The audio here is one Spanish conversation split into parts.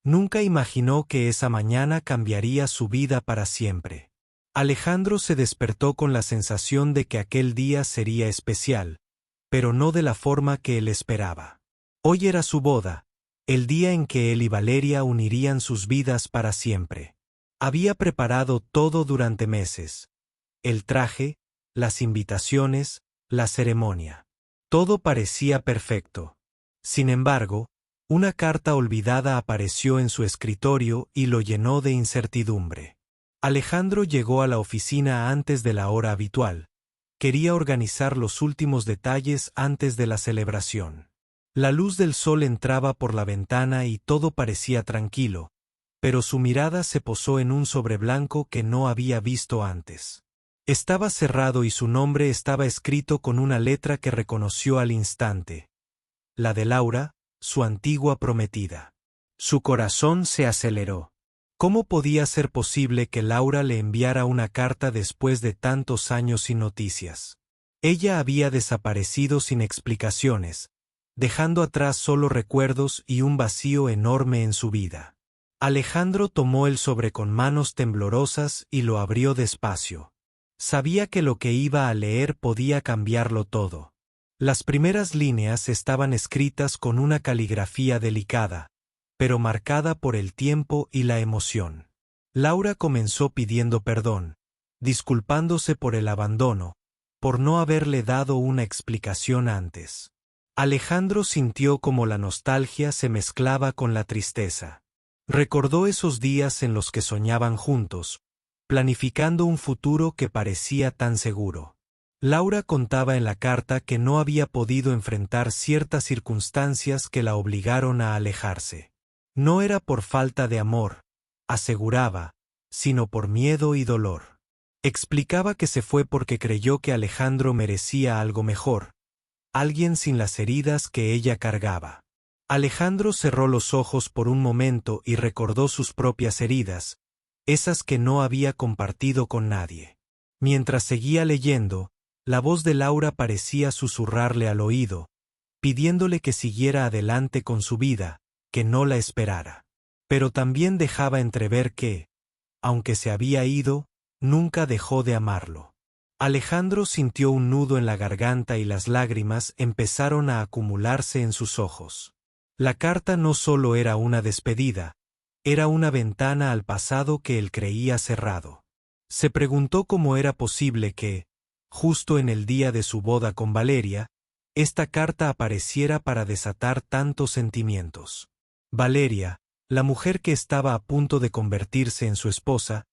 Nunca imaginó que esa mañana cambiaría su vida para siempre. Alejandro se despertó con la sensación de que aquel día sería especial, pero no de la forma que él esperaba. Hoy era su boda, el día en que él y Valeria unirían sus vidas para siempre. Había preparado todo durante meses: el traje, las invitaciones, la ceremonia. Todo parecía perfecto. Sin embargo, una carta olvidada apareció en su escritorio y lo llenó de incertidumbre. Alejandro llegó a la oficina antes de la hora habitual. Quería organizar los últimos detalles antes de la celebración. La luz del sol entraba por la ventana y todo parecía tranquilo, pero su mirada se posó en un sobre blanco que no había visto antes. Estaba cerrado y su nombre estaba escrito con una letra que reconoció al instante: la de Laura, su antigua prometida. Su corazón se aceleró. ¿Cómo podía ser posible que Laura le enviara una carta después de tantos años sin noticias? Ella había desaparecido sin explicaciones, dejando atrás solo recuerdos y un vacío enorme en su vida. Alejandro tomó el sobre con manos temblorosas y lo abrió despacio. Sabía que lo que iba a leer podía cambiarlo todo. Las primeras líneas estaban escritas con una caligrafía delicada, pero marcada por el tiempo y la emoción. Laura comenzó pidiendo perdón, disculpándose por el abandono, por no haberle dado una explicación antes. Alejandro sintió como la nostalgia se mezclaba con la tristeza. Recordó esos días en los que soñaban juntos, planificando un futuro que parecía tan seguro. Laura contaba en la carta que no había podido enfrentar ciertas circunstancias que la obligaron a alejarse. No era por falta de amor, aseguraba, sino por miedo y dolor. Explicaba que se fue porque creyó que Alejandro merecía algo mejor, alguien sin las heridas que ella cargaba. Alejandro cerró los ojos por un momento y recordó sus propias heridas, esas que no había compartido con nadie. Mientras seguía leyendo, la voz de Laura parecía susurrarle al oído, pidiéndole que siguiera adelante con su vida, que no la esperara. Pero también dejaba entrever que, aunque se había ido, nunca dejó de amarlo. Alejandro sintió un nudo en la garganta y las lágrimas empezaron a acumularse en sus ojos. La carta no solo era una despedida, era una ventana al pasado que él creía cerrado. Se preguntó cómo era posible que, justo en el día de su boda con Valeria, esta carta apareciera para desatar tantos sentimientos. Valeria, la mujer que estaba a punto de convertirse en su esposa,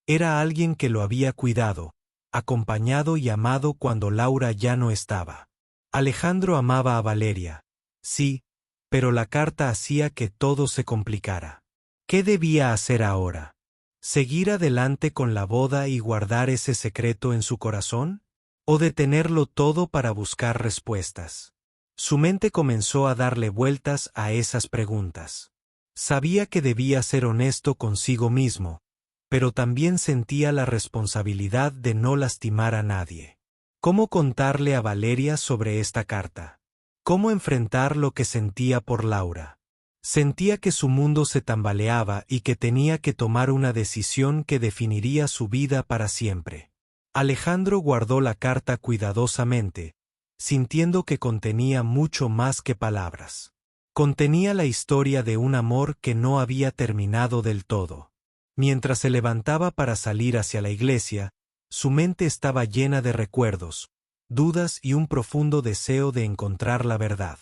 era alguien que lo había cuidado, acompañado y amado cuando Laura ya no estaba. Alejandro amaba a Valeria, sí, pero la carta hacía que todo se complicara. ¿Qué debía hacer ahora? ¿Seguir adelante con la boda y guardar ese secreto en su corazón? ¿O detenerlo todo para buscar respuestas? Su mente comenzó a darle vueltas a esas preguntas. Sabía que debía ser honesto consigo mismo, pero también sentía la responsabilidad de no lastimar a nadie. ¿Cómo contarle a Valeria sobre esta carta? ¿Cómo enfrentar lo que sentía por Laura? Sentía que su mundo se tambaleaba y que tenía que tomar una decisión que definiría su vida para siempre. Alejandro guardó la carta cuidadosamente, sintiendo que contenía mucho más que palabras. Contenía la historia de un amor que no había terminado del todo. Mientras se levantaba para salir hacia la iglesia, su mente estaba llena de recuerdos, dudas y un profundo deseo de encontrar la verdad.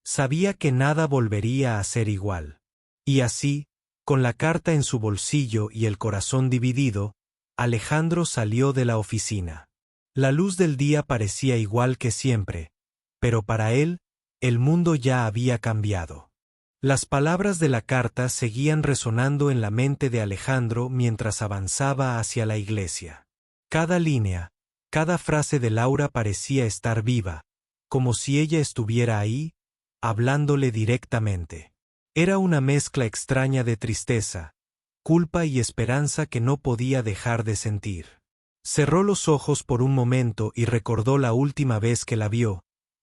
Sabía que nada volvería a ser igual. Y así, con la carta en su bolsillo y el corazón dividido, Alejandro salió de la oficina. La luz del día parecía igual que siempre, pero para él, el mundo ya había cambiado. Las palabras de la carta seguían resonando en la mente de Alejandro mientras avanzaba hacia la iglesia. Cada línea, cada frase de Laura parecía estar viva, como si ella estuviera ahí, hablándole directamente. Era una mezcla extraña de tristeza, culpa y esperanza que no podía dejar de sentir. Cerró los ojos por un momento y recordó la última vez que la vio,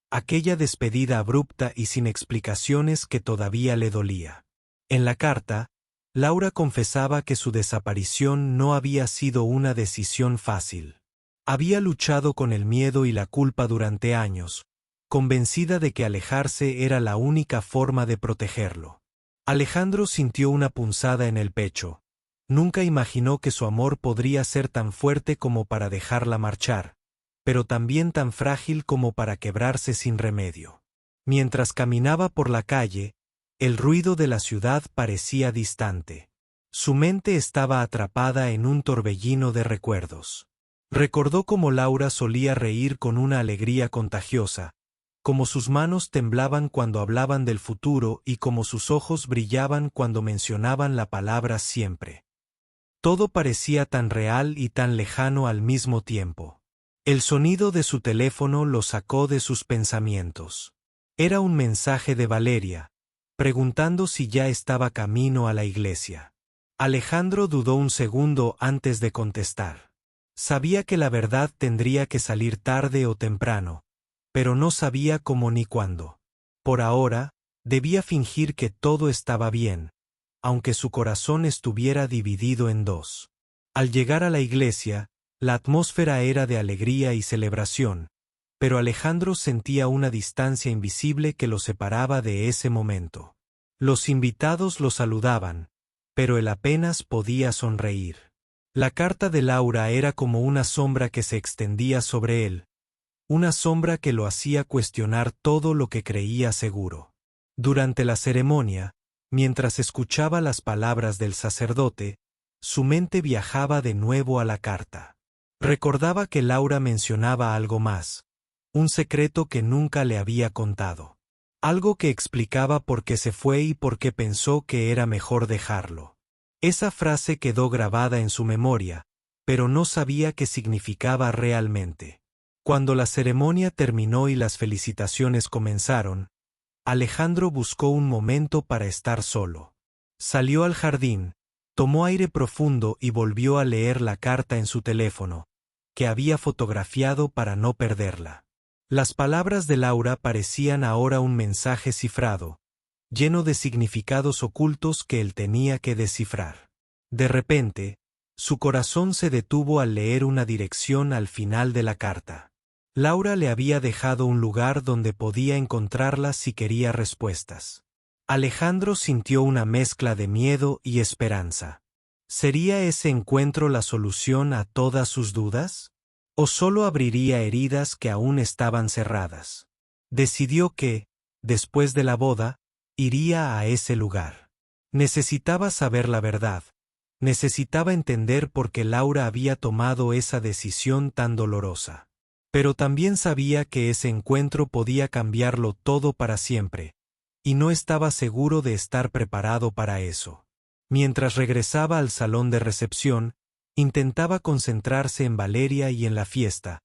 aquella despedida abrupta y sin explicaciones que todavía le dolía. En la carta, Laura confesaba que su desaparición no había sido una decisión fácil. Había luchado con el miedo y la culpa durante años, convencida de que alejarse era la única forma de protegerlo. Alejandro sintió una punzada en el pecho. Nunca imaginó que su amor podría ser tan fuerte como para dejarla marchar, pero también tan frágil como para quebrarse sin remedio. Mientras caminaba por la calle, el ruido de la ciudad parecía distante. Su mente estaba atrapada en un torbellino de recuerdos. Recordó cómo Laura solía reír con una alegría contagiosa, cómo sus manos temblaban cuando hablaban del futuro y cómo sus ojos brillaban cuando mencionaban la palabra siempre. Todo parecía tan real y tan lejano al mismo tiempo. El sonido de su teléfono lo sacó de sus pensamientos. Era un mensaje de Valeria, preguntando si ya estaba camino a la iglesia. Alejandro dudó un segundo antes de contestar. Sabía que la verdad tendría que salir tarde o temprano, pero no sabía cómo ni cuándo. Por ahora, debía fingir que todo estaba bien, aunque su corazón estuviera dividido en dos. Al llegar a la iglesia, la atmósfera era de alegría y celebración, pero Alejandro sentía una distancia invisible que lo separaba de ese momento. Los invitados lo saludaban, pero él apenas podía sonreír. La carta de Laura era como una sombra que se extendía sobre él, una sombra que lo hacía cuestionar todo lo que creía seguro. Durante la ceremonia, mientras escuchaba las palabras del sacerdote, su mente viajaba de nuevo a la carta. Recordaba que Laura mencionaba algo más, un secreto que nunca le había contado. Algo que explicaba por qué se fue y por qué pensó que era mejor dejarlo. Esa frase quedó grabada en su memoria, pero no sabía qué significaba realmente. Cuando la ceremonia terminó y las felicitaciones comenzaron, Alejandro buscó un momento para estar solo. Salió al jardín, tomó aire profundo y volvió a leer la carta en su teléfono, que había fotografiado para no perderla. Las palabras de Laura parecían ahora un mensaje cifrado, lleno de significados ocultos que él tenía que descifrar. De repente, su corazón se detuvo al leer una dirección al final de la carta. Laura le había dejado un lugar donde podía encontrarla si quería respuestas. Alejandro sintió una mezcla de miedo y esperanza. ¿Sería ese encuentro la solución a todas sus dudas? ¿O solo abriría heridas que aún estaban cerradas? Decidió que, después de la boda, iría a ese lugar. Necesitaba saber la verdad. Necesitaba entender por qué Laura había tomado esa decisión tan dolorosa. Pero también sabía que ese encuentro podía cambiarlo todo para siempre, y no estaba seguro de estar preparado para eso. Mientras regresaba al salón de recepción, intentaba concentrarse en Valeria y en la fiesta,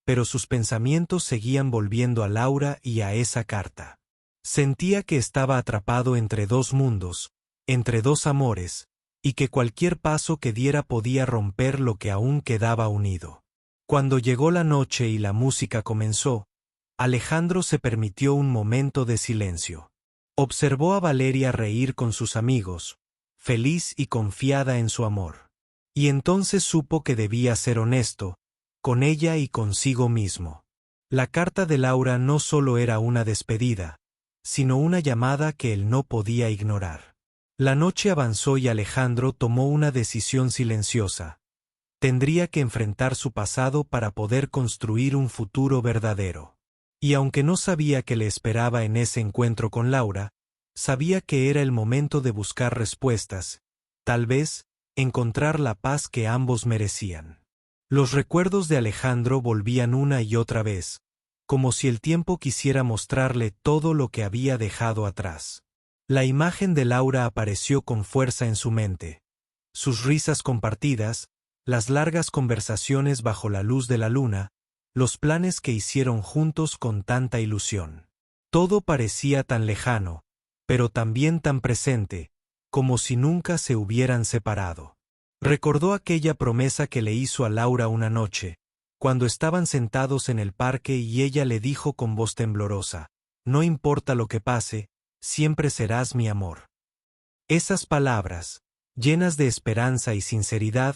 pero sus pensamientos seguían volviendo a Laura y a esa carta. Sentía que estaba atrapado entre dos mundos, entre dos amores, y que cualquier paso que diera podía romper lo que aún quedaba unido. Cuando llegó la noche y la música comenzó, Alejandro se permitió un momento de silencio. Observó a Valeria reír con sus amigos, feliz y confiada en su amor. Y entonces supo que debía ser honesto, con ella y consigo mismo. La carta de Laura no solo era una despedida, sino una llamada que él no podía ignorar. La noche avanzó y Alejandro tomó una decisión silenciosa. Tendría que enfrentar su pasado para poder construir un futuro verdadero. Y aunque no sabía qué le esperaba en ese encuentro con Laura, sabía que era el momento de buscar respuestas, tal vez, encontrar la paz que ambos merecían. Los recuerdos de Alejandro volvían una y otra vez, como si el tiempo quisiera mostrarle todo lo que había dejado atrás. La imagen de Laura apareció con fuerza en su mente. Sus risas compartidas, las largas conversaciones bajo la luz de la luna, los planes que hicieron juntos con tanta ilusión. Todo parecía tan lejano, pero también tan presente, como si nunca se hubieran separado. Recordó aquella promesa que le hizo a Laura una noche, cuando estaban sentados en el parque y ella le dijo con voz temblorosa: «No importa lo que pase, siempre serás mi amor». Esas palabras, llenas de esperanza y sinceridad,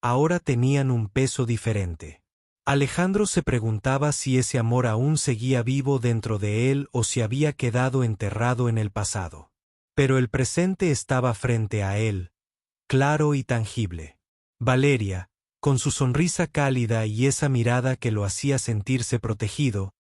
ahora tenían un peso diferente. Alejandro se preguntaba si ese amor aún seguía vivo dentro de él o si había quedado enterrado en el pasado. Pero el presente estaba frente a él, claro y tangible. Valeria, con su sonrisa cálida y esa mirada que lo hacía sentirse protegido,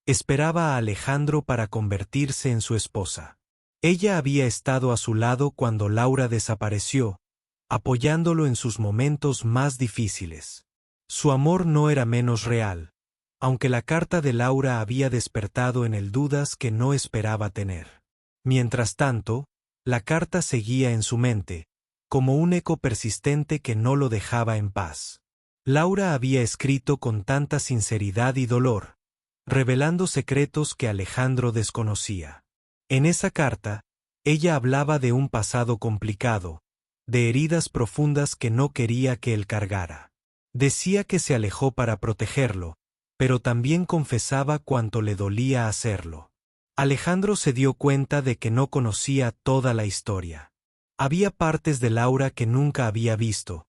esperaba a Alejandro para convertirse en su esposa. Ella había estado a su lado cuando Laura desapareció, apoyándolo en sus momentos más difíciles. Su amor no era menos real, aunque la carta de Laura había despertado en él dudas que no esperaba tener. Mientras tanto, la carta seguía en su mente, como un eco persistente que no lo dejaba en paz. Laura había escrito con tanta sinceridad y dolor, revelando secretos que Alejandro desconocía. En esa carta, ella hablaba de un pasado complicado, de heridas profundas que no quería que él cargara. Decía que se alejó para protegerlo, pero también confesaba cuánto le dolía hacerlo. Alejandro se dio cuenta de que no conocía toda la historia. Había partes de Laura que nunca había visto,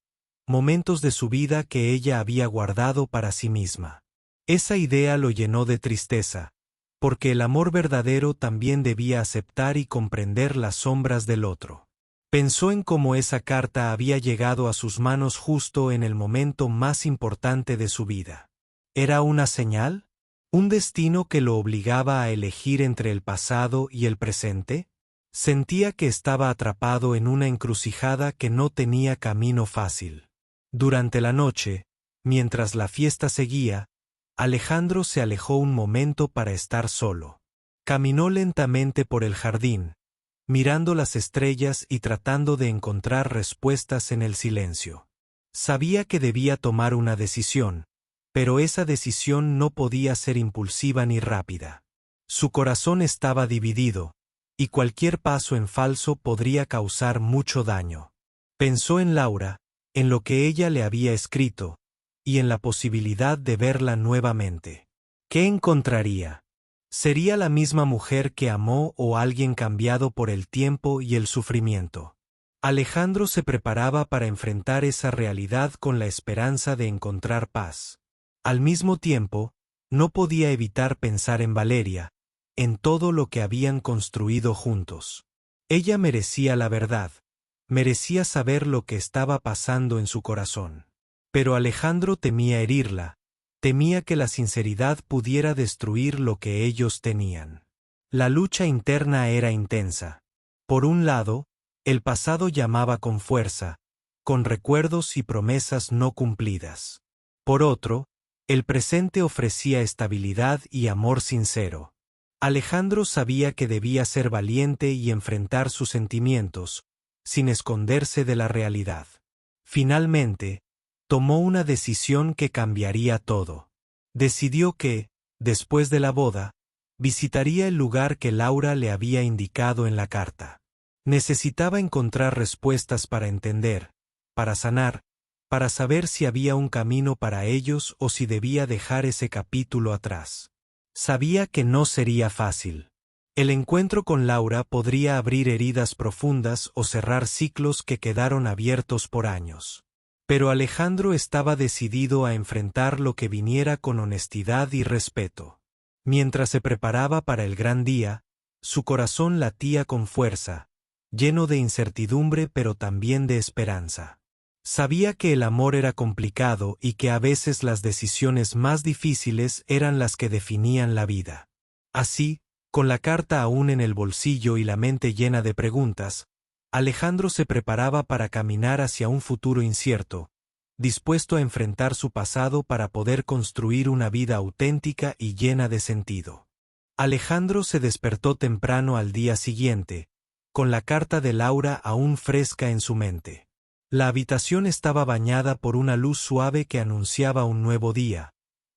momentos de su vida que ella había guardado para sí misma. Esa idea lo llenó de tristeza, porque el amor verdadero también debía aceptar y comprender las sombras del otro. Pensó en cómo esa carta había llegado a sus manos justo en el momento más importante de su vida. ¿Era una señal? ¿Un destino que lo obligaba a elegir entre el pasado y el presente? Sentía que estaba atrapado en una encrucijada que no tenía camino fácil. Durante la noche, mientras la fiesta seguía, Alejandro se alejó un momento para estar solo. Caminó lentamente por el jardín, mirando las estrellas y tratando de encontrar respuestas en el silencio. Sabía que debía tomar una decisión, pero esa decisión no podía ser impulsiva ni rápida. Su corazón estaba dividido, y cualquier paso en falso podría causar mucho daño. Pensó en Laura, en lo que ella le había escrito, y en la posibilidad de verla nuevamente. ¿Qué encontraría? ¿Sería la misma mujer que amó o alguien cambiado por el tiempo y el sufrimiento? Alejandro se preparaba para enfrentar esa realidad con la esperanza de encontrar paz. Al mismo tiempo, no podía evitar pensar en Valeria, en todo lo que habían construido juntos. Ella merecía la verdad, merecía saber lo que estaba pasando en su corazón. Pero Alejandro temía herirla, temía que la sinceridad pudiera destruir lo que ellos tenían. La lucha interna era intensa. Por un lado, el pasado llamaba con fuerza, con recuerdos y promesas no cumplidas. Por otro, el presente ofrecía estabilidad y amor sincero. Alejandro sabía que debía ser valiente y enfrentar sus sentimientos, sin esconderse de la realidad. Finalmente, tomó una decisión que cambiaría todo. Decidió que, después de la boda, visitaría el lugar que Laura le había indicado en la carta. Necesitaba encontrar respuestas para entender, para sanar, para saber si había un camino para ellos o si debía dejar ese capítulo atrás. Sabía que no sería fácil. El encuentro con Laura podría abrir heridas profundas o cerrar ciclos que quedaron abiertos por años. Pero Alejandro estaba decidido a enfrentar lo que viniera con honestidad y respeto. Mientras se preparaba para el gran día, su corazón latía con fuerza, lleno de incertidumbre pero también de esperanza. Sabía que el amor era complicado y que a veces las decisiones más difíciles eran las que definían la vida. Así, con la carta aún en el bolsillo y la mente llena de preguntas, Alejandro se preparaba para caminar hacia un futuro incierto, dispuesto a enfrentar su pasado para poder construir una vida auténtica y llena de sentido. Alejandro se despertó temprano al día siguiente, con la carta de Laura aún fresca en su mente. La habitación estaba bañada por una luz suave que anunciaba un nuevo día,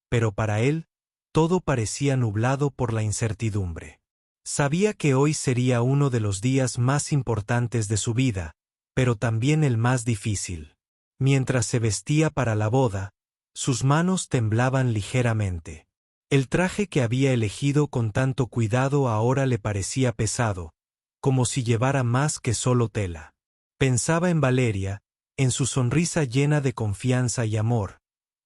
pero para él, todo parecía nublado por la incertidumbre. Sabía que hoy sería uno de los días más importantes de su vida, pero también el más difícil. Mientras se vestía para la boda, sus manos temblaban ligeramente. El traje que había elegido con tanto cuidado ahora le parecía pesado, como si llevara más que solo tela. Pensaba en Valeria, en su sonrisa llena de confianza y amor,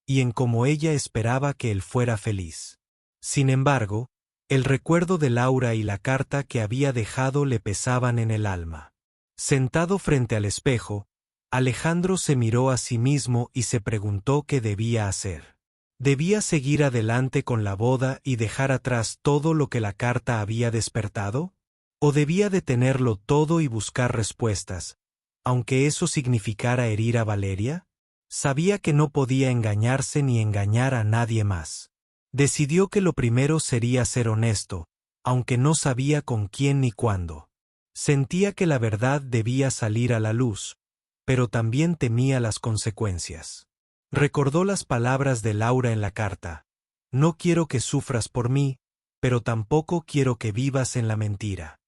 y en cómo ella esperaba que él fuera feliz. Sin embargo, el recuerdo de Laura y la carta que había dejado le pesaban en el alma. Sentado frente al espejo, Alejandro se miró a sí mismo y se preguntó qué debía hacer. ¿Debía seguir adelante con la boda y dejar atrás todo lo que la carta había despertado? ¿O debía detenerlo todo y buscar respuestas, aunque eso significara herir a Valeria? Sabía que no podía engañarse ni engañar a nadie más. Decidió que lo primero sería ser honesto, aunque no sabía con quién ni cuándo. Sentía que la verdad debía salir a la luz, pero también temía las consecuencias. Recordó las palabras de Laura en la carta: no quiero que sufras por mí, pero tampoco quiero que vivas en la mentira.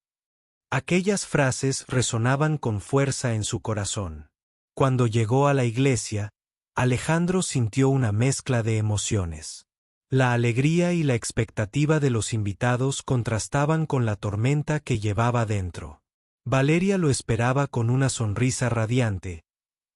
Aquellas frases resonaban con fuerza en su corazón. Cuando llegó a la iglesia, Alejandro sintió una mezcla de emociones. La alegría y la expectativa de los invitados contrastaban con la tormenta que llevaba dentro. Valeria lo esperaba con una sonrisa radiante,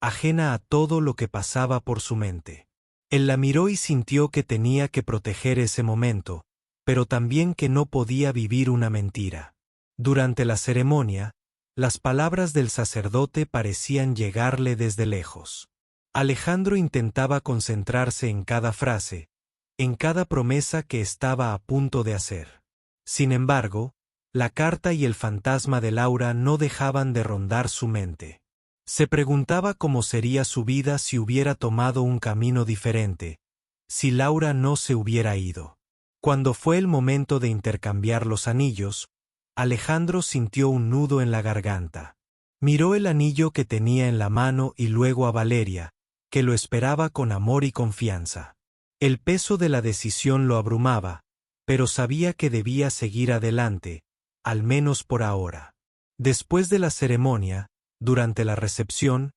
ajena a todo lo que pasaba por su mente. Él la miró y sintió que tenía que proteger ese momento, pero también que no podía vivir una mentira. Durante la ceremonia, las palabras del sacerdote parecían llegarle desde lejos. Alejandro intentaba concentrarse en cada frase, en cada promesa que estaba a punto de hacer. Sin embargo, la carta y el fantasma de Laura no dejaban de rondar su mente. Se preguntaba cómo sería su vida si hubiera tomado un camino diferente, si Laura no se hubiera ido. Cuando fue el momento de intercambiar los anillos, Alejandro sintió un nudo en la garganta. Miró el anillo que tenía en la mano y luego a Valeria, que lo esperaba con amor y confianza. El peso de la decisión lo abrumaba, pero sabía que debía seguir adelante, al menos por ahora. Después de la ceremonia, durante la recepción,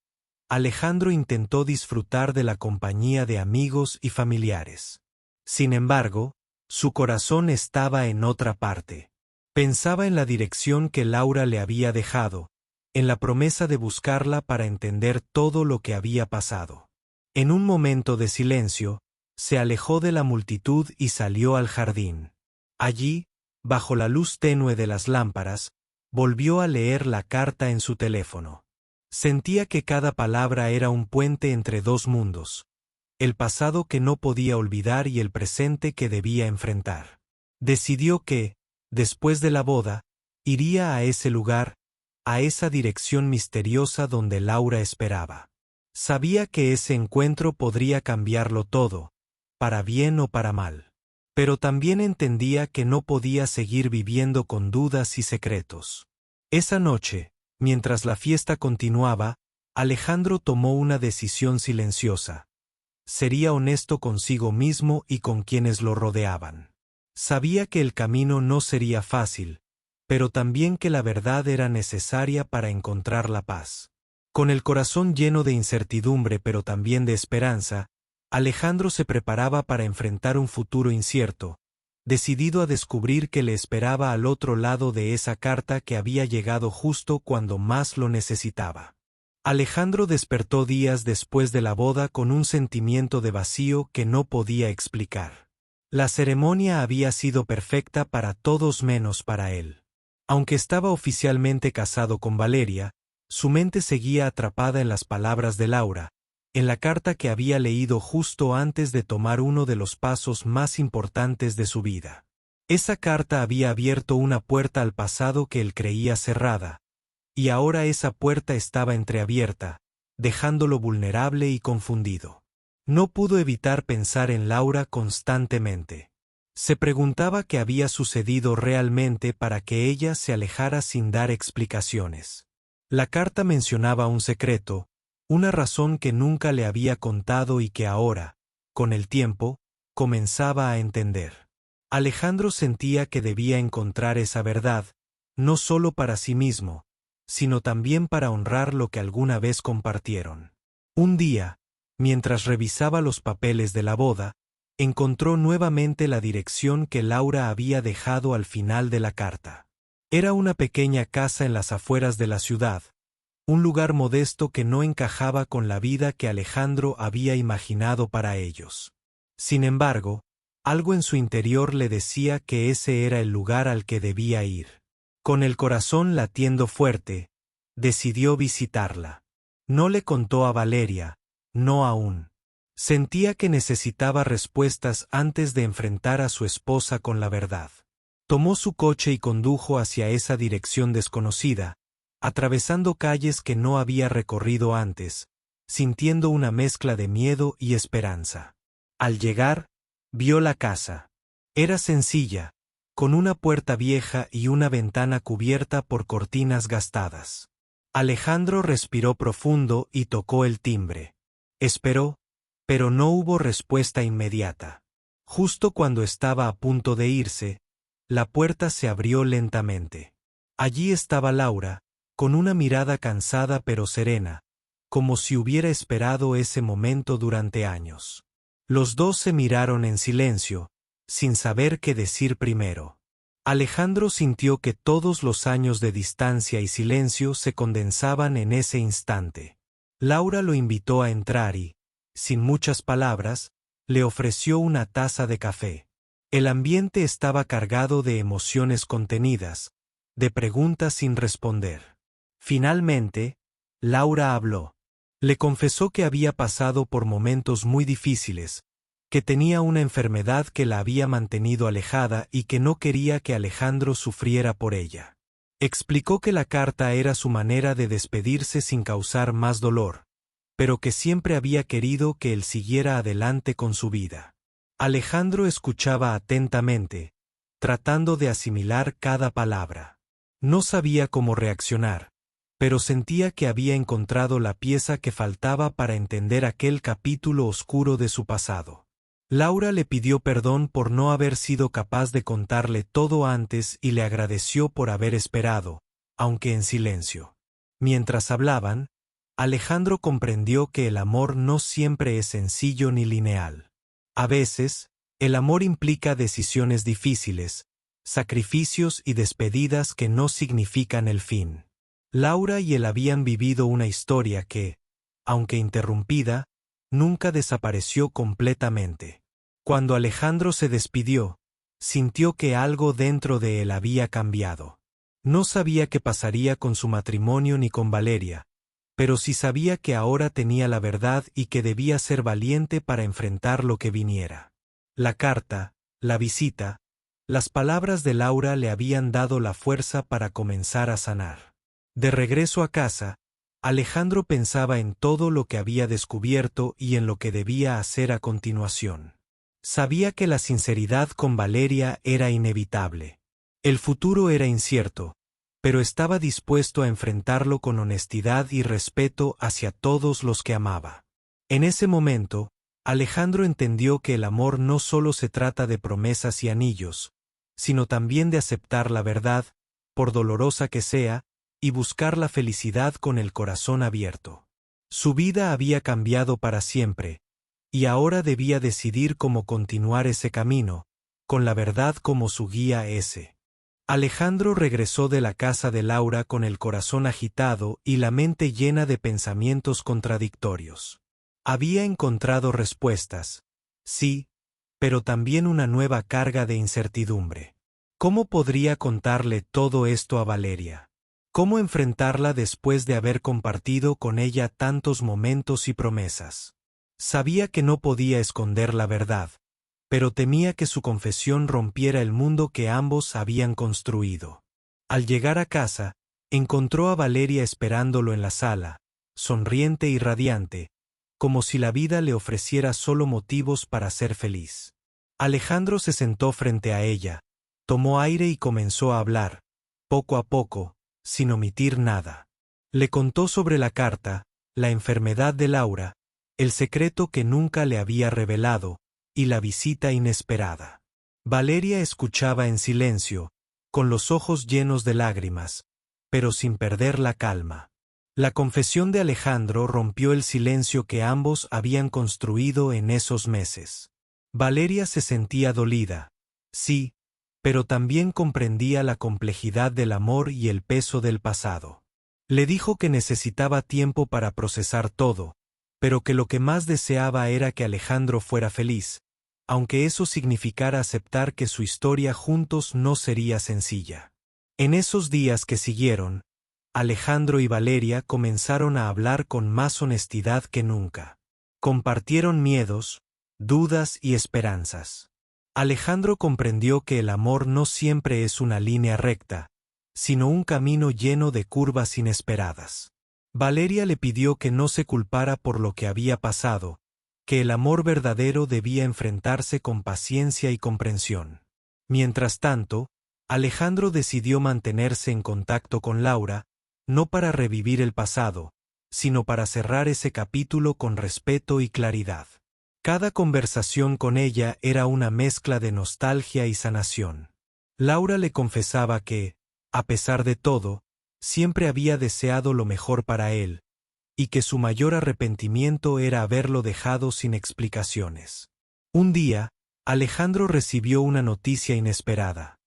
Alejandro intentó disfrutar de la compañía de amigos y familiares. Sin embargo, su corazón estaba en otra parte. Pensaba en la dirección que Laura le había dejado, en la promesa de buscarla para entender todo lo que había pasado. En un momento de silencio, se alejó de la multitud y salió al jardín. Allí, bajo la luz tenue de las lámparas, volvió a leer la carta en su teléfono. Sentía que cada palabra era un puente entre dos mundos, el pasado que no podía olvidar y el presente que debía enfrentar. Decidió que, después de la boda, iría a ese lugar, a esa dirección misteriosa donde Laura esperaba. Sabía que ese encuentro podría cambiarlo todo, para bien o para mal. Pero también entendía que no podía seguir viviendo con dudas y secretos. Esa noche, mientras la fiesta continuaba, Alejandro tomó una decisión silenciosa. Sería honesto consigo mismo y con quienes lo rodeaban. Sabía que el camino no sería fácil, pero también que la verdad era necesaria para encontrar la paz. Con el corazón lleno de incertidumbre pero también de esperanza, Alejandro se preparaba para enfrentar un futuro incierto, decidido a descubrir qué le esperaba al otro lado de esa carta que había llegado justo cuando más lo necesitaba. Alejandro despertó días después de la boda con un sentimiento de vacío que no podía explicar. La ceremonia había sido perfecta para todos menos para él. Aunque estaba oficialmente casado con Valeria, su mente seguía atrapada en las palabras de Laura, en la carta que había leído justo antes de tomar uno de los pasos más importantes de su vida. Esa carta había abierto una puerta al pasado que él creía cerrada, y ahora esa puerta estaba entreabierta, dejándolo vulnerable y confundido. No pudo evitar pensar en Laura constantemente. Se preguntaba qué había sucedido realmente para que ella se alejara sin dar explicaciones. La carta mencionaba un secreto, una razón que nunca le había contado y que ahora, con el tiempo, comenzaba a entender. Alejandro sentía que debía encontrar esa verdad, no solo para sí mismo, sino también para honrar lo que alguna vez compartieron. Un día, mientras revisaba los papeles de la boda, encontró nuevamente la dirección que Laura había dejado al final de la carta. Era una pequeña casa en las afueras de la ciudad, un lugar modesto que no encajaba con la vida que Alejandro había imaginado para ellos. Sin embargo, algo en su interior le decía que ese era el lugar al que debía ir. Con el corazón latiendo fuerte, decidió visitarla. No le contó a Valeria, no aún. Sentía que necesitaba respuestas antes de enfrentar a su esposa con la verdad. Tomó su coche y condujo hacia esa dirección desconocida, atravesando calles que no había recorrido antes, sintiendo una mezcla de miedo y esperanza. Al llegar, vio la casa. Era sencilla, con una puerta vieja y una ventana cubierta por cortinas gastadas. Alejandro respiró profundo y tocó el timbre. Esperó, pero no hubo respuesta inmediata. Justo cuando estaba a punto de irse, la puerta se abrió lentamente. Allí estaba Laura, con una mirada cansada pero serena, como si hubiera esperado ese momento durante años. Los dos se miraron en silencio, sin saber qué decir primero. Alejandro sintió que todos los años de distancia y silencio se condensaban en ese instante. Laura lo invitó a entrar y, sin muchas palabras, le ofreció una taza de café. El ambiente estaba cargado de emociones contenidas, de preguntas sin responder. Finalmente, Laura habló. Le confesó que había pasado por momentos muy difíciles, que tenía una enfermedad que la había mantenido alejada y que no quería que Alejandro sufriera por ella. Explicó que la carta era su manera de despedirse sin causar más dolor, pero que siempre había querido que él siguiera adelante con su vida. Alejandro escuchaba atentamente, tratando de asimilar cada palabra. No sabía cómo reaccionar, pero sentía que había encontrado la pieza que faltaba para entender aquel capítulo oscuro de su pasado. Laura le pidió perdón por no haber sido capaz de contarle todo antes y le agradeció por haber esperado, aunque en silencio. Mientras hablaban, Alejandro comprendió que el amor no siempre es sencillo ni lineal. A veces, el amor implica decisiones difíciles, sacrificios y despedidas que no significan el fin. Laura y él habían vivido una historia que, aunque interrumpida, nunca desapareció completamente. Cuando Alejandro se despidió, sintió que algo dentro de él había cambiado. No sabía qué pasaría con su matrimonio ni con Valeria, pero sí sabía que ahora tenía la verdad y que debía ser valiente para enfrentar lo que viniera. La carta, la visita, las palabras de Laura le habían dado la fuerza para comenzar a sanar. De regreso a casa, Alejandro pensaba en todo lo que había descubierto y en lo que debía hacer a continuación. Sabía que la sinceridad con Valeria era inevitable. El futuro era incierto, pero estaba dispuesto a enfrentarlo con honestidad y respeto hacia todos los que amaba. En ese momento, Alejandro entendió que el amor no solo se trata de promesas y anillos, sino también de aceptar la verdad, por dolorosa que sea, y buscar la felicidad con el corazón abierto. Su vida había cambiado para siempre, y ahora debía decidir cómo continuar ese camino, con la verdad como su guía ese. Alejandro regresó de la casa de Laura con el corazón agitado y la mente llena de pensamientos contradictorios. Había encontrado respuestas, sí, pero también una nueva carga de incertidumbre. ¿Cómo podría contarle todo esto a Valeria? ¿Cómo enfrentarla después de haber compartido con ella tantos momentos y promesas? Sabía que no podía esconder la verdad, pero temía que su confesión rompiera el mundo que ambos habían construido. Al llegar a casa, encontró a Valeria esperándolo en la sala, sonriente y radiante, como si la vida le ofreciera solo motivos para ser feliz. Alejandro se sentó frente a ella, tomó aire y comenzó a hablar, poco a poco, sin omitir nada. Le contó sobre la carta, la enfermedad de Laura, el secreto que nunca le había revelado, y la visita inesperada. Valeria escuchaba en silencio, con los ojos llenos de lágrimas, pero sin perder la calma. La confesión de Alejandro rompió el silencio que ambos habían construido en esos meses. Valeria se sentía dolida, sí, pero también comprendía la complejidad del amor y el peso del pasado. Le dijo que necesitaba tiempo para procesar todo, pero que lo que más deseaba era que Alejandro fuera feliz, aunque eso significara aceptar que su historia juntos no sería sencilla. En esos días que siguieron, Alejandro y Valeria comenzaron a hablar con más honestidad que nunca. Compartieron miedos, dudas y esperanzas. Alejandro comprendió que el amor no siempre es una línea recta, sino un camino lleno de curvas inesperadas. Valeria le pidió que no se culpara por lo que había pasado, que el amor verdadero debía enfrentarse con paciencia y comprensión. Mientras tanto, Alejandro decidió mantenerse en contacto con Laura, no para revivir el pasado, sino para cerrar ese capítulo con respeto y claridad. Cada conversación con ella era una mezcla de nostalgia y sanación. Laura le confesaba que, a pesar de todo, siempre había deseado lo mejor para él, y que su mayor arrepentimiento era haberlo dejado sin explicaciones. Un día, Alejandro recibió una noticia inesperada.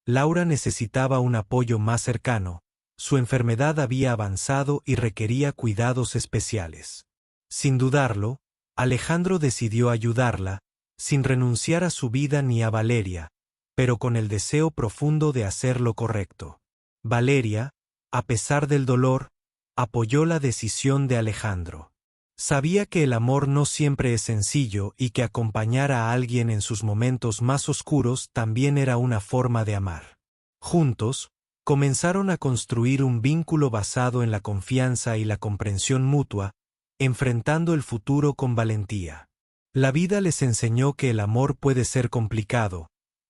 Laura necesitaba un apoyo más cercano, su enfermedad había avanzado y requería cuidados especiales. Sin dudarlo, Alejandro decidió ayudarla, sin renunciar a su vida ni a Valeria, pero con el deseo profundo de hacer lo correcto. Valeria, a pesar del dolor, apoyó la decisión de Alejandro. Sabía que el amor no siempre es sencillo y que acompañar a alguien en sus momentos más oscuros también era una forma de amar. Juntos, comenzaron a construir un vínculo basado en la confianza y la comprensión mutua, enfrentando el futuro con valentía. La vida les enseñó que el amor puede ser complicado,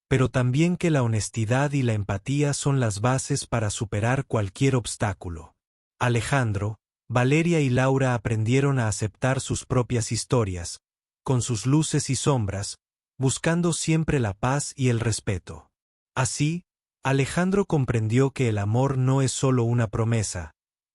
pero también que la honestidad y la empatía son las bases para superar cualquier obstáculo. Alejandro, Valeria y Laura aprendieron a aceptar sus propias historias, con sus luces y sombras, buscando siempre la paz y el respeto. Así, Alejandro comprendió que el amor no es solo una promesa,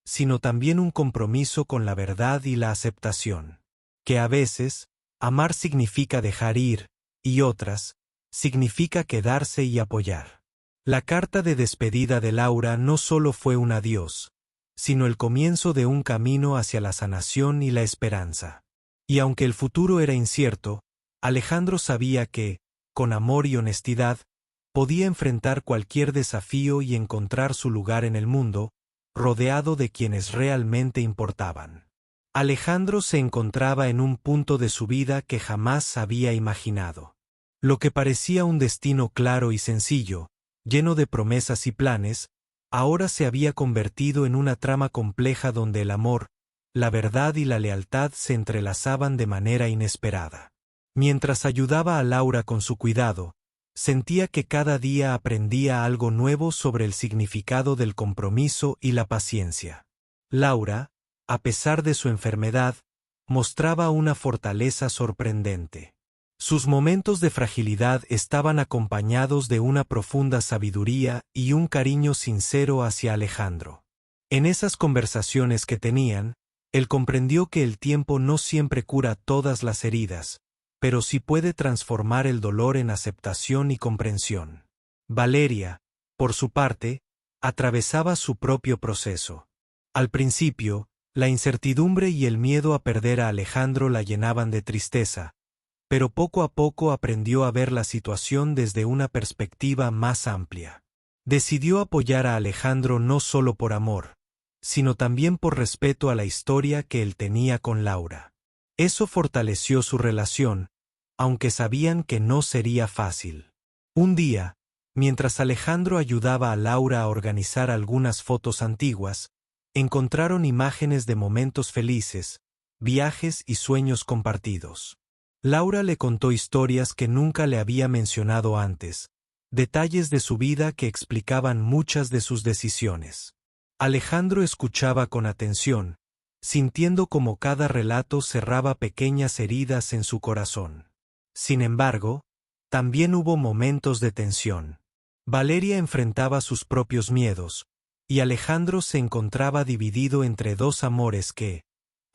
sino también un compromiso con la verdad y la aceptación. Que a veces, amar significa dejar ir, y otras, significa quedarse y apoyar. La carta de despedida de Laura no solo fue un adiós, sino el comienzo de un camino hacia la sanación y la esperanza. Y aunque el futuro era incierto, Alejandro sabía que, con amor y honestidad, podía enfrentar cualquier desafío y encontrar su lugar en el mundo, rodeado de quienes realmente importaban. Alejandro se encontraba en un punto de su vida que jamás había imaginado. Lo que parecía un destino claro y sencillo, lleno de promesas y planes, ahora se había convertido en una trama compleja donde el amor, la verdad y la lealtad se entrelazaban de manera inesperada. Mientras ayudaba a Laura con su cuidado, sentía que cada día aprendía algo nuevo sobre el significado del compromiso y la paciencia. Laura, a pesar de su enfermedad, mostraba una fortaleza sorprendente. Sus momentos de fragilidad estaban acompañados de una profunda sabiduría y un cariño sincero hacia Alejandro. En esas conversaciones que tenían, él comprendió que el tiempo no siempre cura todas las heridas, pero sí puede transformar el dolor en aceptación y comprensión. Valeria, por su parte, atravesaba su propio proceso. Al principio, la incertidumbre y el miedo a perder a Alejandro la llenaban de tristeza, pero poco a poco aprendió a ver la situación desde una perspectiva más amplia. Decidió apoyar a Alejandro no solo por amor, sino también por respeto a la historia que él tenía con Laura. Eso fortaleció su relación, aunque sabían que no sería fácil. Un día, mientras Alejandro ayudaba a Laura a organizar algunas fotos antiguas, encontraron imágenes de momentos felices, viajes y sueños compartidos. Laura le contó historias que nunca le había mencionado antes, detalles de su vida que explicaban muchas de sus decisiones. Alejandro escuchaba con atención, sintiendo cómo cada relato cerraba pequeñas heridas en su corazón. Sin embargo, también hubo momentos de tensión. Valeria enfrentaba sus propios miedos, y Alejandro se encontraba dividido entre dos amores que,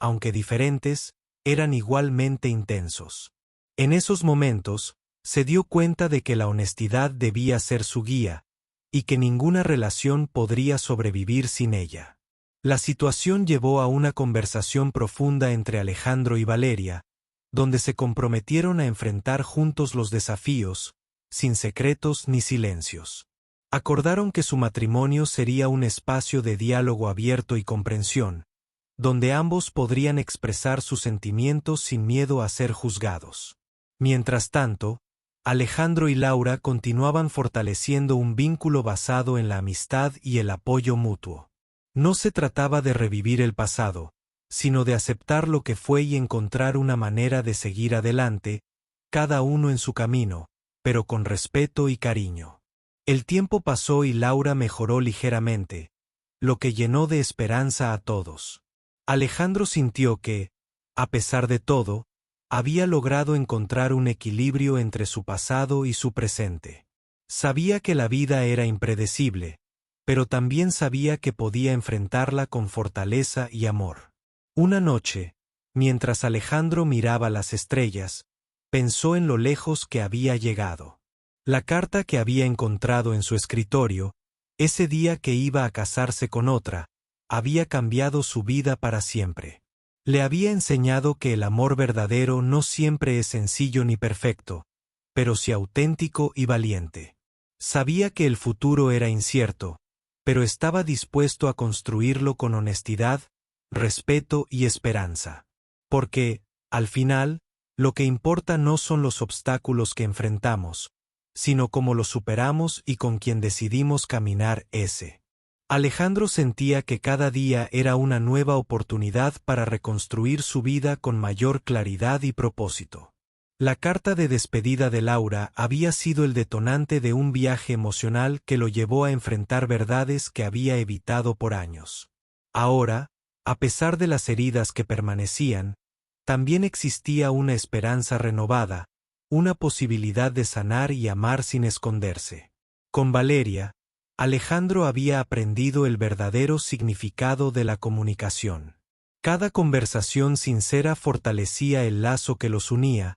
aunque diferentes, eran igualmente intensos. En esos momentos, Se dio cuenta de que la honestidad debía ser su guía, y que ninguna relación podría sobrevivir sin ella. La situación llevó a una conversación profunda entre Alejandro y Valeria, donde se comprometieron a enfrentar juntos los desafíos, sin secretos ni silencios. Acordaron que su matrimonio sería un espacio de diálogo abierto y comprensión, donde ambos podrían expresar sus sentimientos sin miedo a ser juzgados. Mientras tanto, Alejandro y Laura continuaban fortaleciendo un vínculo basado en la amistad y el apoyo mutuo. No se trataba de revivir el pasado, sino de aceptar lo que fue y encontrar una manera de seguir adelante, cada uno en su camino, pero con respeto y cariño. El tiempo pasó y Laura mejoró ligeramente, lo que llenó de esperanza a todos. Alejandro sintió que, a pesar de todo, había logrado encontrar un equilibrio entre su pasado y su presente. Sabía que la vida era impredecible, pero también sabía que podía enfrentarla con fortaleza y amor. Una noche, mientras Alejandro miraba las estrellas, pensó en lo lejos que había llegado. La carta que había encontrado en su escritorio, ese día que iba a casarse con otra, había cambiado su vida para siempre. Le había enseñado que el amor verdadero no siempre es sencillo ni perfecto, pero sí auténtico y valiente. Sabía que el futuro era incierto, pero estaba dispuesto a construirlo con honestidad, respeto y esperanza. Porque, al final, lo que importa no son los obstáculos que enfrentamos, sino cómo los superamos y con quién decidimos caminar ese. Alejandro sentía que cada día era una nueva oportunidad para reconstruir su vida con mayor claridad y propósito. La carta de despedida de Laura había sido el detonante de un viaje emocional que lo llevó a enfrentar verdades que había evitado por años. Ahora, a pesar de las heridas que permanecían, también existía una esperanza renovada, una posibilidad de sanar y amar sin esconderse. Con Valeria, Alejandro había aprendido el verdadero significado de la comunicación. Cada conversación sincera fortalecía el lazo que los unía,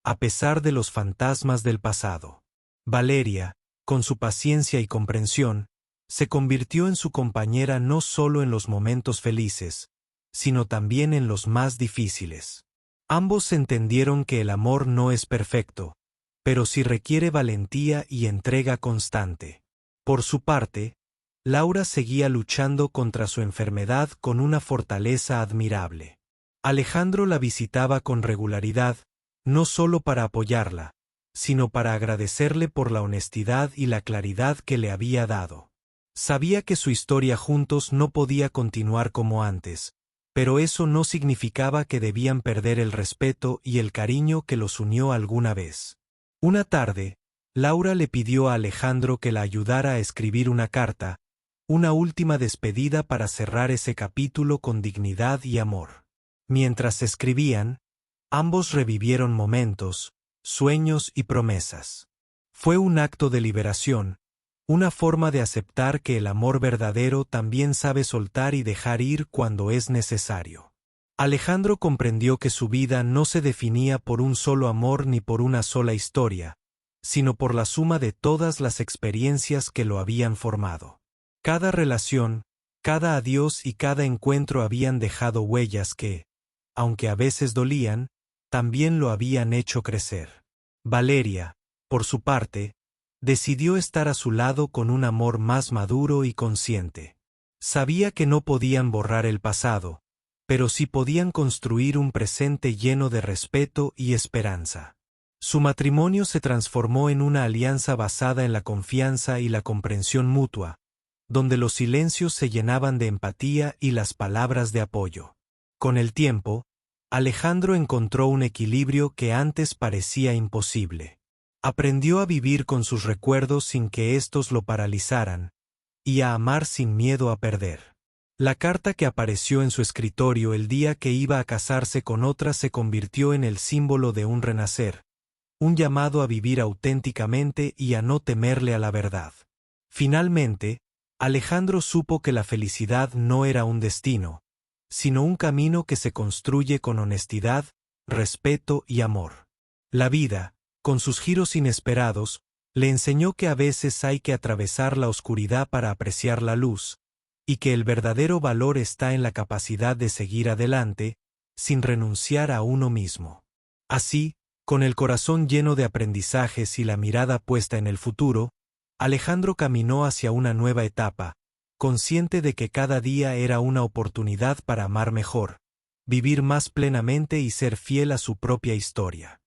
a pesar de los fantasmas del pasado. Valeria, con su paciencia y comprensión, se convirtió en su compañera no solo en los momentos felices, sino también en los más difíciles. Ambos entendieron que el amor no es perfecto, pero sí requiere valentía y entrega constante. Por su parte, Laura seguía luchando contra su enfermedad con una fortaleza admirable. Alejandro la visitaba con regularidad, no solo para apoyarla, sino para agradecerle por la honestidad y la claridad que le había dado. Sabía que su historia juntos no podía continuar como antes, pero eso no significaba que debían perder el respeto y el cariño que los unió alguna vez. Una tarde, Laura le pidió a Alejandro que la ayudara a escribir una carta, una última despedida para cerrar ese capítulo con dignidad y amor. Mientras escribían, ambos revivieron momentos, sueños y promesas. Fue un acto de liberación, una forma de aceptar que el amor verdadero también sabe soltar y dejar ir cuando es necesario. Alejandro comprendió que su vida no se definía por un solo amor ni por una sola historia, sino por la suma de todas las experiencias que lo habían formado. Cada relación, cada adiós y cada encuentro habían dejado huellas que, aunque a veces dolían, también lo habían hecho crecer. Valeria, por su parte, decidió estar a su lado con un amor más maduro y consciente. Sabía que no podían borrar el pasado, pero sí podían construir un presente lleno de respeto y esperanza. Su matrimonio se transformó en una alianza basada en la confianza y la comprensión mutua, donde los silencios se llenaban de empatía y las palabras de apoyo. Con el tiempo, Alejandro encontró un equilibrio que antes parecía imposible. Aprendió a vivir con sus recuerdos sin que éstos lo paralizaran, y a amar sin miedo a perder. La carta que apareció en su escritorio el día que iba a casarse con otra se convirtió en el símbolo de un renacer, un llamado a vivir auténticamente y a no temerle a la verdad. Finalmente, Alejandro supo que la felicidad no era un destino, sino un camino que se construye con honestidad, respeto y amor. La vida, Con sus giros inesperados, le enseñó que a veces hay que atravesar la oscuridad para apreciar la luz, y que el verdadero valor está en la capacidad de seguir adelante, sin renunciar a uno mismo. Así, con el corazón lleno de aprendizajes y la mirada puesta en el futuro, Alejandro caminó hacia una nueva etapa, consciente de que cada día era una oportunidad para amar mejor, vivir más plenamente y ser fiel a su propia historia.